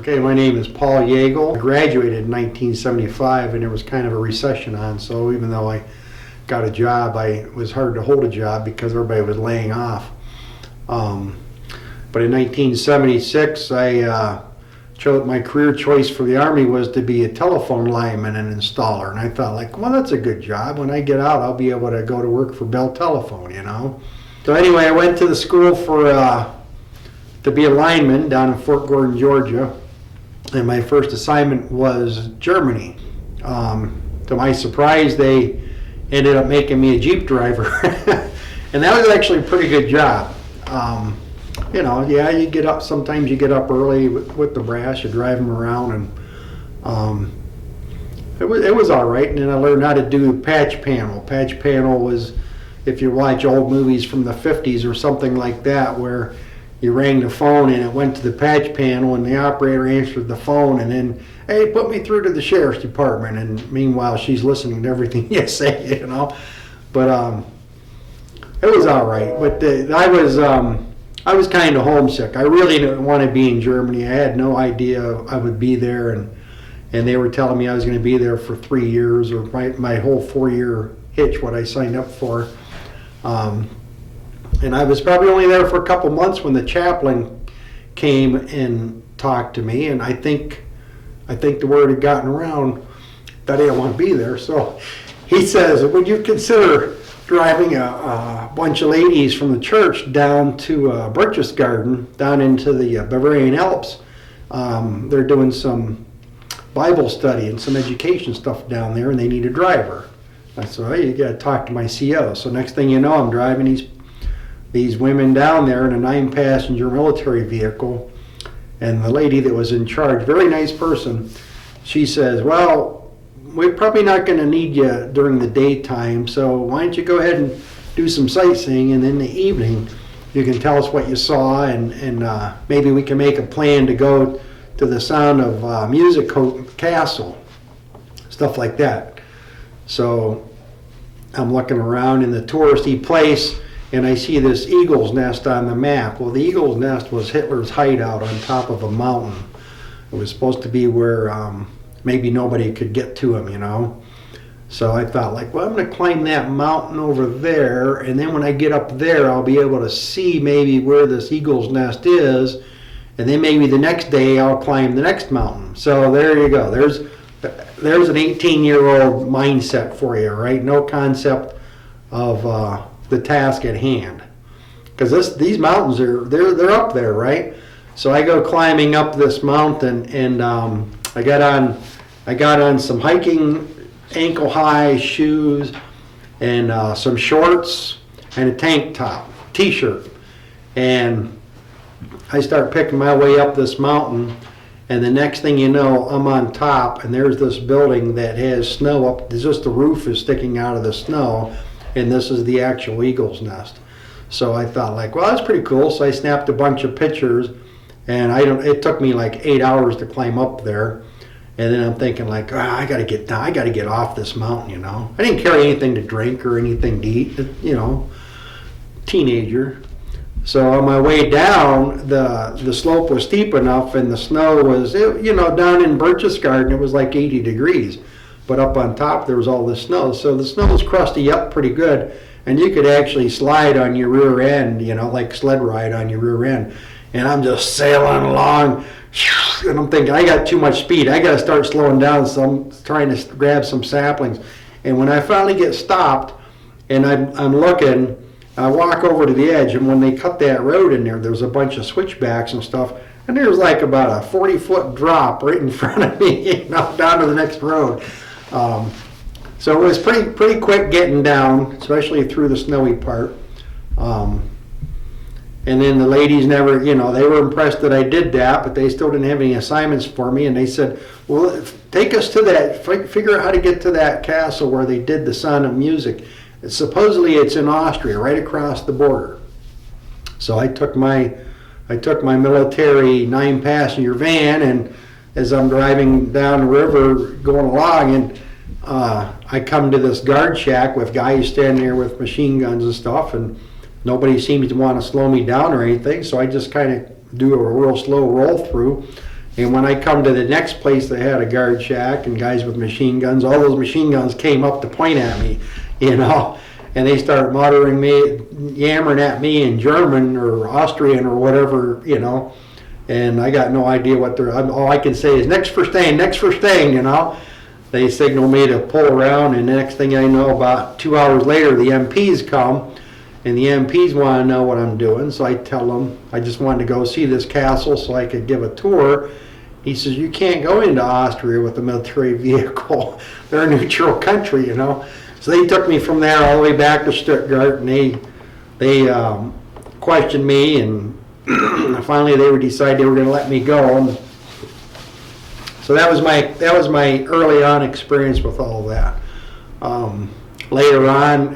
Okay, my name is Paul Yaegle. I graduated in 1975 and there was kind of a recession on, so even though I got a job, it was hard to hold a job because everybody was laying off. But in 1976, my career choice for the Army was to be a telephone lineman and installer. And I thought, like, well, that's a good job. When I get out, I'll be able to go to work for Bell Telephone, you know. So anyway, I went to the school to be a lineman down in Fort Gordon, Georgia. And my first assignment was Germany. To my surprise, they ended up making me a Jeep driver. And that was actually a pretty good job. You know, yeah, you get up, sometimes you get up early with the brass, you drive them around, and it was all right. And then I learned how to do patch panel. Patch panel was, if you watch old movies from the 50s or something like that, where you rang the phone and it went to the patch panel and the operator answered the phone and then, hey, put me through to the sheriff's department. And meanwhile, she's listening to everything you say, you know. But it was all right. But I was kind of homesick. I really didn't want to be in Germany. I had no idea I would be there, and they were telling me I was going to be there for 3 years, or my whole 4-year hitch, what I signed up for. And I was probably only there for a couple months when the chaplain came and talked to me, and I think the word had gotten around that I didn't want to be there. So he says, would you consider driving a bunch of ladies from the church down to Berchtesgaden, down into the Bavarian Alps? They're doing some Bible study and some education stuff down there, and they need a driver. I said, well, you got to talk to my CO. So next thing you know, I'm driving these women down there in a 9-passenger military vehicle, and the lady that was in charge, very nice person, she says, well, we're probably not going to need you during the daytime, so why don't you go ahead and do some sightseeing, and in the evening you can tell us what you saw, and maybe we can make a plan to go to the Sound of Music Castle, stuff like that. So I'm looking around in the touristy place, and I see this eagle's nest on the map. Well, the eagle's nest was Hitler's hideout on top of a mountain. It was supposed to be where maybe nobody could get to him, you know. So I thought, like, well, I'm going to climb that mountain over there, and then when I get up there, I'll be able to see maybe where this eagle's nest is, and then maybe the next day I'll climb the next mountain. So there you go. There's an 18-year-old mindset for you, right? No concept of the task at hand, because these mountains they're up there, right? So I go climbing up this mountain, and I got on some hiking ankle-high shoes and some shorts and a tank top, t-shirt, and I start picking my way up this mountain, and the next thing you know, I'm on top, and there's this building that has snow up, just the roof is sticking out of the snow, and this is the actual eagle's nest. So I thought, like, well, that's pretty cool. So I snapped a bunch of pictures, and it took me like 8 hours to climb up there. And then I'm thinking, like, I gotta get down, I gotta get off this mountain, you know. I didn't carry anything to drink or anything to eat, you know, teenager. So on my way down, the slope was steep enough, and the snow was, you know, down in Berchtesgaden, it was like 80 degrees. But up on top, there was all this snow. So the snow was crusty up pretty good, and you could actually slide on your rear end, you know, like sled ride on your rear end. And I'm just sailing along, and I'm thinking, I got too much speed. I got to start slowing down, so I'm trying to grab some saplings. And when I finally get stopped, and I'm looking, I walk over to the edge, and when they cut that road in there's a bunch of switchbacks and stuff, and there's like about a 40-foot drop right in front of me, you know, down to the next road. So it was pretty quick getting down, especially through the snowy part. And then the ladies never, you know, they were impressed that I did that, but they still didn't have any assignments for me. And they said, well, take us to that, figure out how to get to that castle where they did the Sound of Music. Supposedly it's in Austria, right across the border. So I took my military 9-passenger van, and as I'm driving down the river going along, and I come to this guard shack with guys standing there with machine guns and stuff, and nobody seems to want to slow me down or anything, so I just kind of do a real slow roll through, And when I come to the next place that had a guard shack and guys with machine guns, all those machine guns came up to point at me, you know, and they start muttering me, yammering at me in German or Austrian or whatever, you know, and I got no idea what they're, all I can say is next verstehen, you know. They signal me to pull around, and the next thing I know, about 2 hours later, the MPs come, and the MPs want to know what I'm doing, so I tell them I just wanted to go see this castle so I could give a tour. He says, you can't go into Austria with a military vehicle. They're a neutral country, you know. So they took me from there all the way back to Stuttgart, and they questioned me, and finally they decided they were going to let me go. And so that was my early on experience with all that. Later on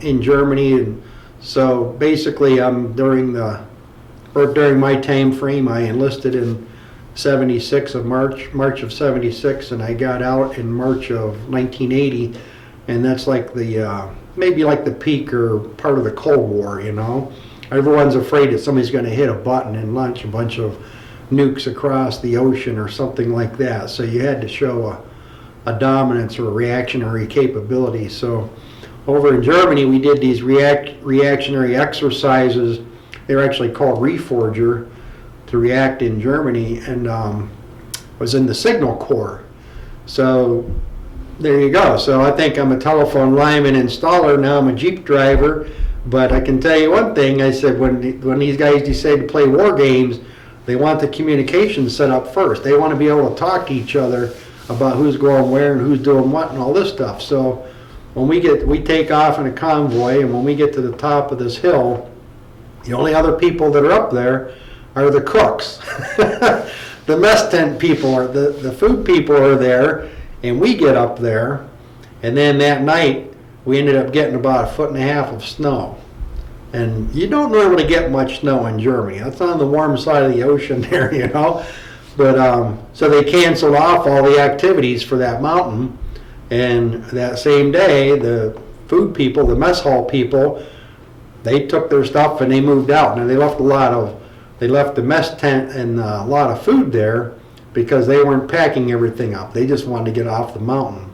in Germany, and so basically during my time frame, I enlisted in 76 of March of 76, and I got out in March of 1980, and that's like the maybe like the peak or part of the Cold War, you know. Everyone's afraid that somebody's going to hit a button and launch a bunch of nukes across the ocean or something like that, so you had to show a dominance or a reactionary capability. So over in Germany we did these reactionary exercises. They were actually called Reforger, to react in Germany, and was in the Signal Corps. So there you go. So I think I'm a telephone lineman installer, now I'm a Jeep driver. But I can tell you one thing, I said when these guys decide to play war games, they want the communication set up first. They want to be able to talk to each other about who's going where and who's doing what and all this stuff. So when we take off in a convoy, and when we get to the top of this hill, the only other people that are up there are the cooks. The mess tent people, or the food people are there, and we get up there, and then that night we ended up getting about 1.5 feet of snow. And you don't normally get much snow in Germany. That's on the warm side of the ocean there, you know. But so they canceled off all the activities for that mountain, and that same day the food people, the mess hall people, they took their stuff and they moved out. Now they left the mess tent and a lot of food there because they weren't packing everything up. They just wanted to get off the mountain.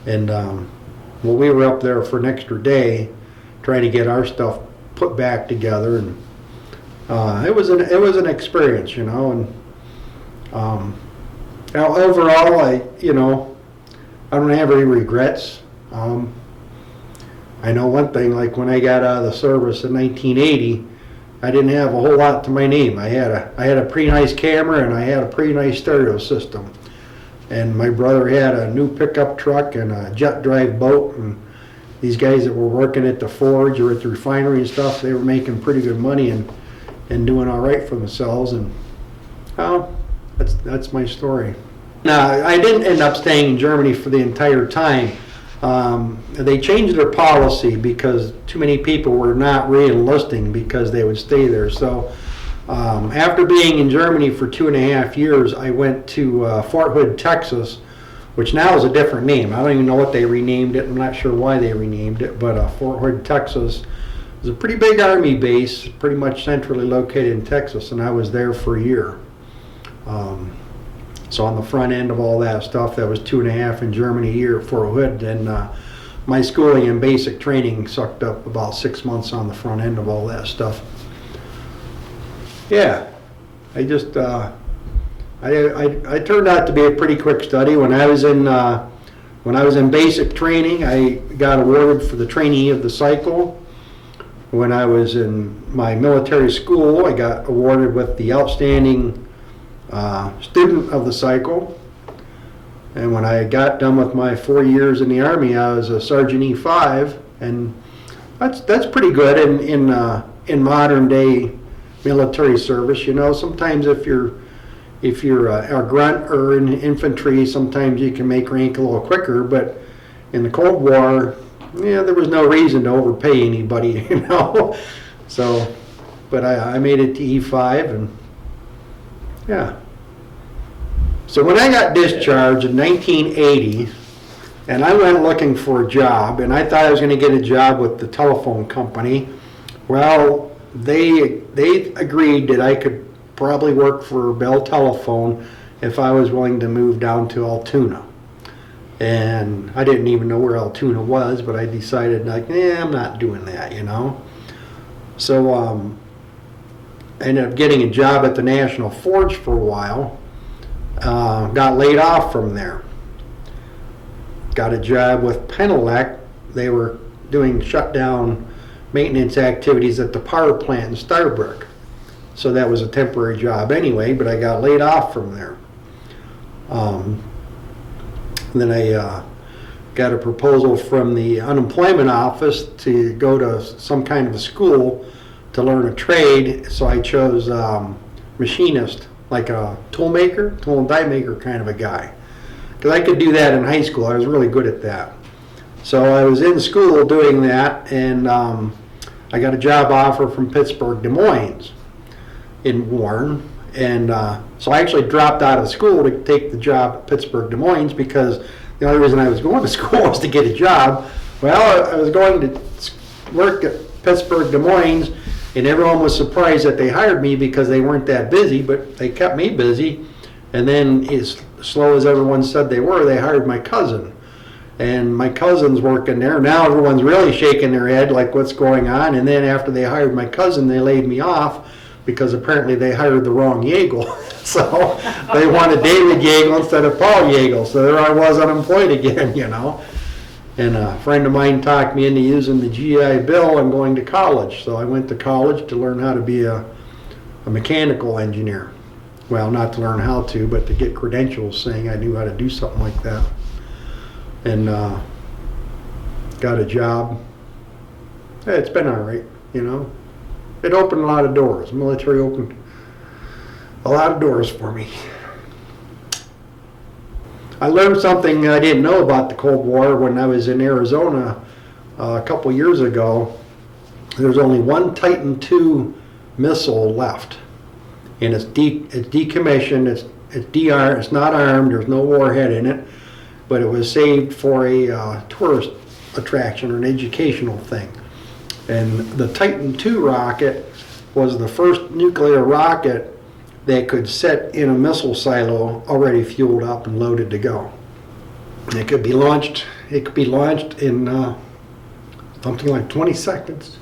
And well, we were up there for an extra day trying to get our stuff put back together, and it was an experience, you know. And overall, I don't have any regrets. I know one thing, like when I got out of the service in 1980, I didn't have a whole lot to my name. I had a pretty nice camera, and I had a pretty nice stereo system. And my brother had a new pickup truck and a jet drive boat, and these guys that were working at the forge or at the refinery and stuff, they were making pretty good money and doing all right for themselves. And that's my story. Now, I didn't end up staying in Germany for the entire time. They changed their policy because too many people were not re-enlisting because they would stay there. So after being in Germany for 2.5 years, I went to Fort Hood, Texas, which now is a different name. I don't even know what they renamed it. I'm not sure why they renamed it, but Fort Hood, Texas is a pretty big Army base, pretty much centrally located in Texas, and I was there for a year. So on the front end of all that stuff, that was 2.5 in Germany a year at Fort Hood, and my schooling and basic training sucked up about 6 months on the front end of all that stuff. Yeah, I just I turned out to be a pretty quick study. When I was in basic training, I got awarded for the trainee of the cycle. When I was in my military school, I got awarded with the outstanding student of the cycle. And when I got done with my 4 years in the Army, I was a Sergeant E5, and that's pretty good in modern day military service. You know, sometimes if you're a grunt or in infantry, sometimes you can make rank a little quicker. But in the Cold War, yeah, there was no reason to overpay anybody, you know. So, but I made it to E5, and yeah. So when I got discharged in 1980, and I went looking for a job, and I thought I was going to get a job with the telephone company. Well, they agreed that I could probably work for Bell Telephone if I was willing to move down to Altoona. And I didn't even know where Altoona was, but I decided, like, I'm not doing that, you know. So I ended up getting a job at the National Forge for a while. Got laid off from there. Got a job with Penelec. They were doing shutdown maintenance activities at the power plant in Starbrook. So that was a temporary job anyway, but I got laid off from there. Then I got a proposal from the unemployment office to go to some kind of a school to learn a trade, so I chose machinist, like a tool maker, tool and die maker kind of a guy. Because I could do that in high school. I was really good at that. So I was in school doing that, and I got a job offer from Pittsburgh, Des Moines in Warren. And so I actually dropped out of school to take the job at Pittsburgh, Des Moines, because the only reason I was going to school was to get a job. Well, I was going to work at Pittsburgh, Des Moines, and everyone was surprised that they hired me because they weren't that busy, but they kept me busy. And then, as slow as everyone said they were, they hired my cousin. And my cousin's working there. Now everyone's really shaking their head like, what's going on? And then after they hired my cousin, they laid me off because apparently they hired the wrong Yaegle. So they wanted David Yaegle instead of Paul Yaegle. So there I was, unemployed again, you know. And a friend of mine talked me into using the GI Bill and going to college. So I went to college to learn how to be a mechanical engineer. Well, not to learn how to, but to get credentials saying I knew how to do something like that. And got a job. Hey, it's been all right, you know. It opened a lot of doors. Military opened a lot of doors for me. I learned something I didn't know about the Cold War when I was in Arizona a couple years ago. There's only one Titan II missile left, and it's decommissioned. It's not armed. There's no warhead in it, but it was saved for a tourist attraction or an educational thing. And the Titan II rocket was the first nuclear rocket that could sit in a missile silo already fueled up and loaded to go. And it could be launched in something like 20 seconds.